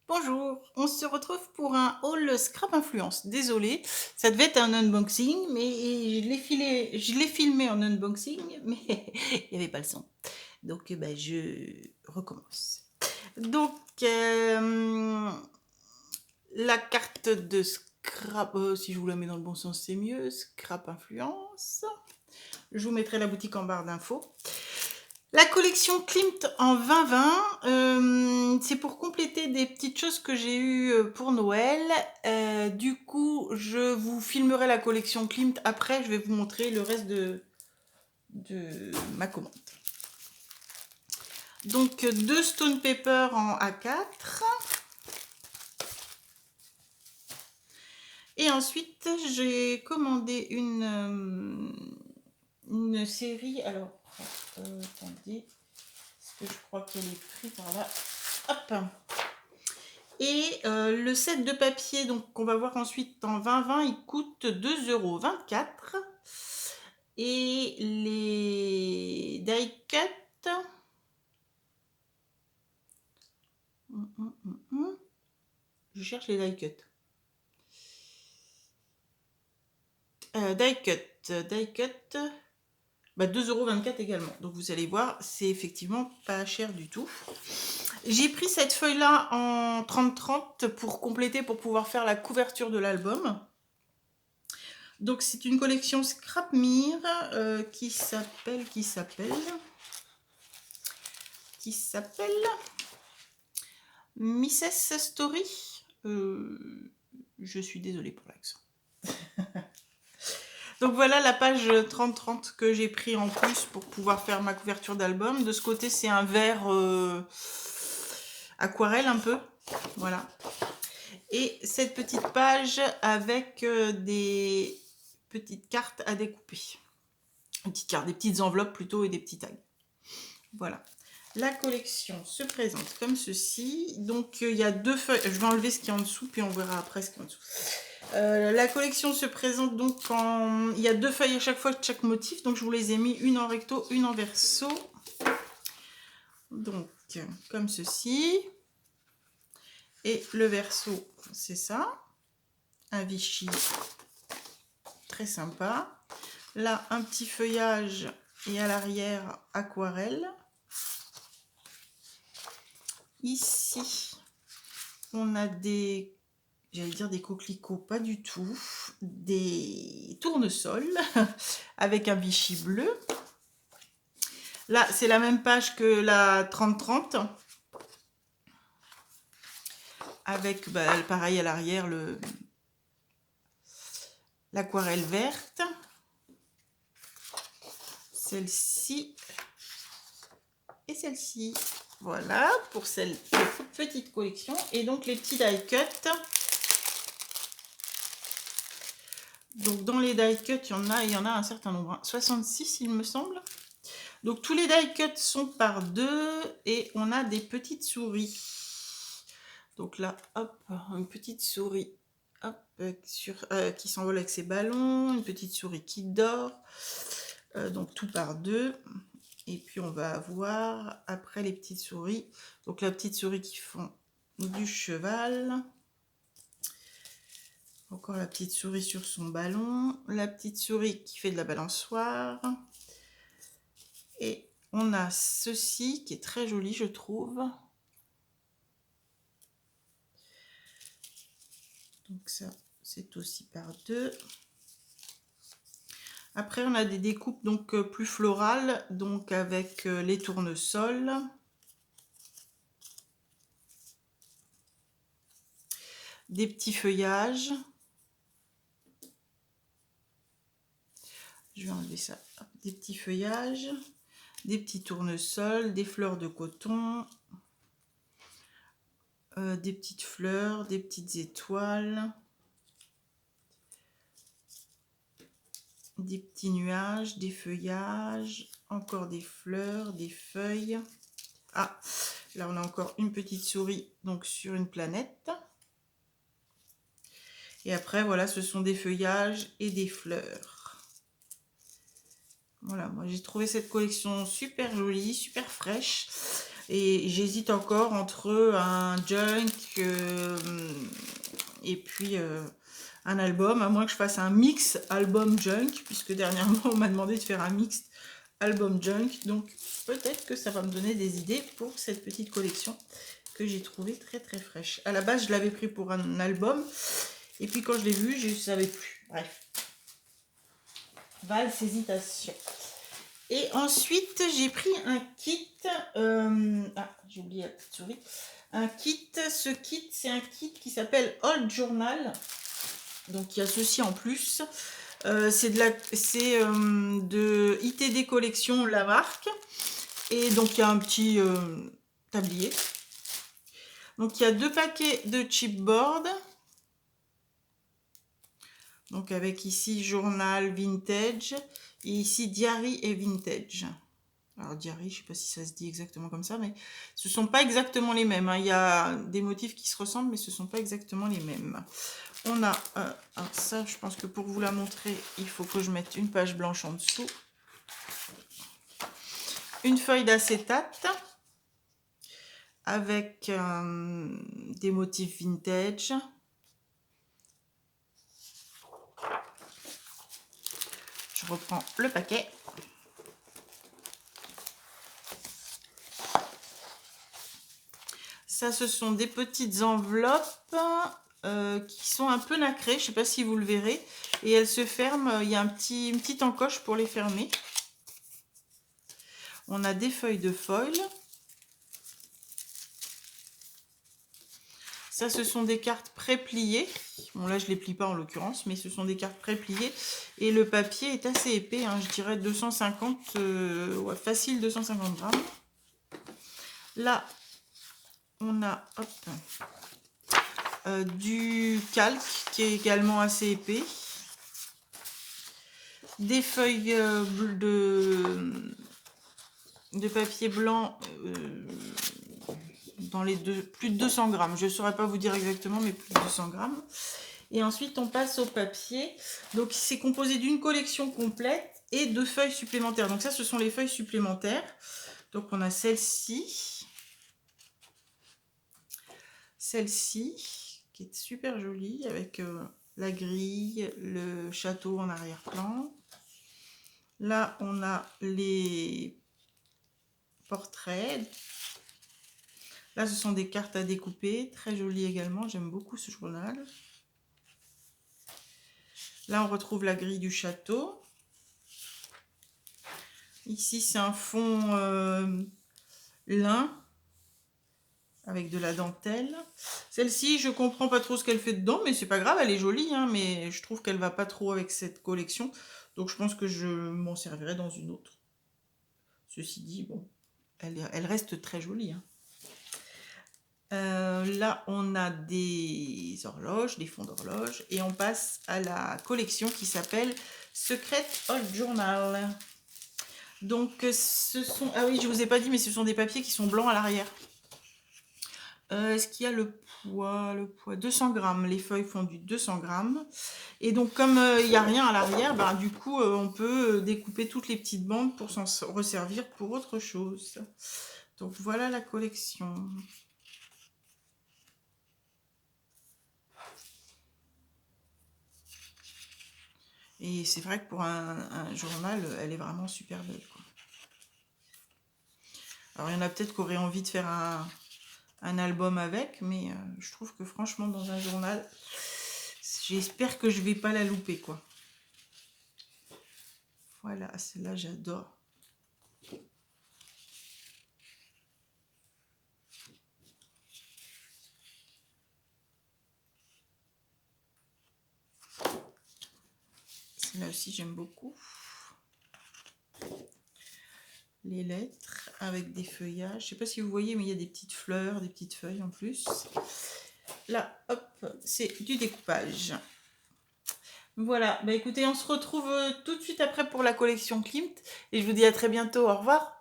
Bonjour, on se retrouve pour un haul Scrap Influence. Désolée, ça devait être un unboxing, mais je l'ai filmé en unboxing, mais il n'y avait pas le son. Donc, ben, je recommence. Donc, la carte de Scrap, si je vous la mets dans le bon sens, c'est mieux. Scrap Influence. Je vous mettrai la boutique en barre d'infos. La collection Klimt en 2020, c'est pour compléter des petites choses que j'ai eues pour Noël. Du coup, je vous filmerai la collection Klimt après. Je vais vous montrer le reste de ma commande. Donc, deux Stone Paper en A4. Et ensuite, j'ai commandé une série. Alors, attendez, parce que je crois qu'elle est prise par là. Hop! Et le set de papier, donc qu'on va voir ensuite en 2020, il coûte 2,24 €. Et les die cut, je cherche les die cut. Die cut, bah 2,24 € également. Donc vous allez voir, c'est effectivement pas cher du tout. J'ai pris cette feuille-là en 30-30 pour compléter, pour pouvoir faire la couverture de l'album. Donc c'est une collection Scrap Mir qui s'appelle Mrs. Story. Je suis désolée pour l'accent. Donc voilà la page 30-30 que j'ai pris en plus pour pouvoir faire ma couverture d'album. De ce côté, c'est un vert aquarelle un peu. Voilà. Et cette petite page avec des petites cartes à découper. Des petites cartes, des petites enveloppes plutôt et des petits tags. Voilà. La collection se présente comme ceci. Donc il y a deux feuilles. Je vais enlever ce qui est en dessous, puis on verra après ce qui est en dessous. La collection se présente donc en... Il y a deux feuilles à chaque fois de chaque motif. Donc je vous les ai mis, une en recto, une en verso. Donc comme ceci. Et le verso, c'est ça. Un Vichy très sympa. Là, un petit feuillage et à l'arrière, aquarelle. Ici, on a des, j'allais dire des coquelicots, pas du tout, des tournesols avec un Vichy bleu. Là, c'est la même page que la 30-30 avec pareil à l'arrière l'aquarelle verte. Celle-ci et celle-ci. Voilà pour cette petite collection. Et donc les petits die cut. Donc dans les die cut, il y en a un certain nombre. 66 il me semble. Donc tous les die cut sont par deux et on a des petites souris. Donc là, hop, une petite souris hop, qui s'envole avec ses ballons, une petite souris qui dort. Donc tout par deux. Et puis on va avoir après les petites souris. Donc la petite souris qui font du cheval. Encore la petite souris sur son ballon. La petite souris qui fait de la balançoire. Et on a ceci qui est très joli, je trouve. Donc ça, c'est aussi par deux. Après, on a des découpes donc plus florales, donc avec les tournesols. Des petits feuillages. Je vais enlever ça. Des petits feuillages, des petits tournesols, des fleurs de coton, des petites fleurs, des petites étoiles, des petits nuages, des feuillages, encore des fleurs, des feuilles. Ah, là on a encore une petite souris donc sur une planète. Et après voilà, ce sont des feuillages et des fleurs. Voilà, moi j'ai trouvé cette collection super jolie, super fraîche. Et j'hésite encore entre un junk et puis un album, à moins que je fasse un mix album junk, puisque dernièrement on m'a demandé de faire un mix album junk. Donc peut-être que ça va me donner des idées pour cette petite collection que j'ai trouvée très très fraîche. À la base, je l'avais pris pour un album. Et puis quand je l'ai vu, je ne savais plus. Bref. Valse hésitation. Et ensuite, j'ai pris un kit. Ah, j'ai oublié la petite souris. Un kit. Ce kit, c'est un kit qui s'appelle Old Journal. Donc il y a ceci en plus. C'est de ITD Collection, la marque. Et donc il y a un petit tablier. Donc il y a 2 paquets de chipboard. Donc avec ici journal vintage et ici diary et vintage. Alors diary, je ne sais pas si ça se dit exactement comme ça, mais ce ne sont pas exactement les mêmes. Il y a des motifs qui se ressemblent, mais ce ne sont pas exactement les mêmes. On a, ça je pense que pour vous la montrer, il faut que je mette une page blanche en dessous. Une feuille d'acétate avec des motifs vintage. Je reprends le paquet. Ça, ce sont des petites enveloppes qui sont un peu nacrées. Je ne sais pas si vous le verrez. Et elles se ferment. Il y a une petite encoche pour les fermer. On a des feuilles de foil. Ça, ce sont des cartes pré-pliées. Bon, là, je ne les plie pas en l'occurrence, mais ce sont des cartes pré-pliées. Et le papier est assez épais, hein, je dirais 250, ouais, facile 250 grammes. Là, on a du calque qui est également assez épais. Des feuilles de papier blanc dans les plus de 200 grammes. Je ne saurais pas vous dire exactement, mais plus de 200 grammes. Et ensuite, on passe au papier. Donc, c'est composé d'une collection complète et de feuilles supplémentaires. Donc, ça, ce sont les feuilles supplémentaires. Donc, on a celle-ci. Celle-ci, qui est super jolie, avec la grille, le château en arrière-plan. Là, on a les portraits. Là, ce sont des cartes à découper, très jolies également. J'aime beaucoup ce journal. Là, on retrouve la grille du château. Ici, c'est un fond lin avec de la dentelle. Celle-ci, je comprends pas trop ce qu'elle fait dedans, mais c'est pas grave, elle est jolie, hein, mais je trouve qu'elle va pas trop avec cette collection. Donc, je pense que je m'en servirai dans une autre. Ceci dit, bon, elle reste très jolie, hein. Là, on a des horloges, des fonds d'horloge, et on passe à la collection qui s'appelle Secret Old Journal. Donc, ce sont... Ah oui, je vous ai pas dit, mais ce sont des papiers qui sont blancs à l'arrière. Est-ce qu'il y a le poids? Le poids, 200 grammes. Les feuilles font du 200 grammes. Et donc, comme il n'y a rien à l'arrière, ben, du coup, on peut découper toutes les petites bandes pour s'en resservir pour autre chose. Donc, voilà la collection. Et c'est vrai que pour un journal, elle est vraiment super belle, quoi. Alors, il y en a peut-être qui auraient envie de faire un album avec, mais je trouve que franchement, dans un journal, j'espère que je vais pas la louper, quoi. Voilà, celle-là, j'adore. Celle-là aussi, j'aime beaucoup. Les lettres avec des feuillages. Je sais pas si vous voyez, mais il y a des petites fleurs, des petites feuilles en plus. Là, hop, c'est du découpage. Voilà, bah écoutez, on se retrouve tout de suite après pour la collection Klimt. Et je vous dis à très bientôt, au revoir.